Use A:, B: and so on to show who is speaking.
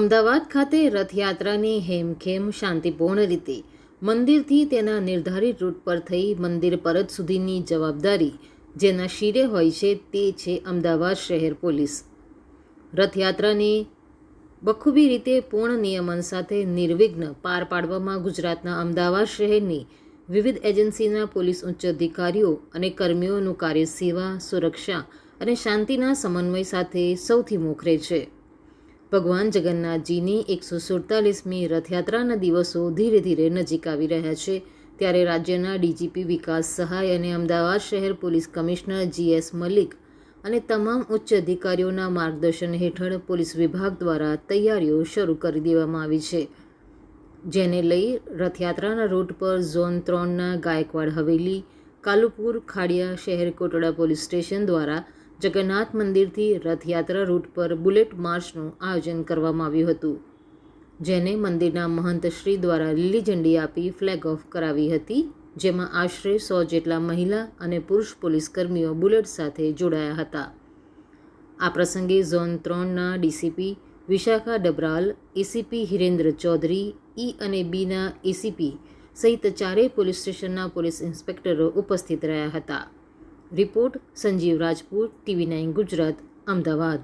A: અમદાવાદ ખાતે રથયાત્રાની હેમખેમ શાંતિપૂર્ણ રીતે મંદિરથી તેના નિર્ધારિત રૂટ પર થઈ મંદિર પરત સુધીની જવાબદારી જેના શિરે હોય છે તે છે અમદાવાદ શહેર પોલીસ. રથયાત્રાની બખૂબી રીતે પૂર્ણ નિયમન સાથે નિર્વિઘ્ન પાર પાડવામાં ગુજરાતના અમદાવાદ શહેરની વિવિધ એજન્સીના પોલીસ ઉચ્ચ અધિકારીઓ અને કર્મીઓનું કાર્ય સેવા, સુરક્ષા અને શાંતિના સમન્વય સાથે સૌથી મોખરે છે. ભગવાન જગન્નાથજીની 147મી રથયાત્રાના દિવસો ધીરે ધીરે નજીક આવી રહ્યા છે ત્યારે રાજ્યના ડીજીપી વિકાસ સહાય અને અમદાવાદ શહેર પોલીસ કમિશનર GS મલિક અને તમામ ઉચ્ચ અધિકારીઓના માર્ગદર્શન હેઠળ પોલીસ વિભાગ દ્વારા તૈયારીઓ શરૂ કરી દેવામાં આવી છે, જેને લઈ રથયાત્રાના રૂટ પર ઝોન 3ના ગાયકવાડ હવેલી, કાલુપુર, ખાડિયા, શહેર કોટડા પોલીસ સ્ટેશન દ્વારા જગન્નાથ મંદિરથી રથયાત્રા રૂટ પર બુલેટ માર્ચનું આયોજન કરવામાં આવ્યું હતું, જેને મંદિરના મહંત શ્રી દ્વારા લીલી ઝંડી આપી ફ્લેગ ઓફ કરાવી હતી, જેમાં આશરે 100 જેટલા મહિલા અને પુરુષ પોલીસ કર્મીઓ બુલેટ સાથે જોડાયા હતા. આ પ્રસંગે ઝોન 3ના ડીસીપી વિશાખા ડબરાલ, એસીપી હિરેન્દ્ર ચૌધરી, E અને Bના એસીપી સહિત ચારેય પોલીસ સ્ટેશનના પોલીસ ઇન્સ્પેક્ટરો ઉપસ્થિત રહ્યા હતા. Report Sanjeev Rajput, TV9 Gujarat, Ahmedabad.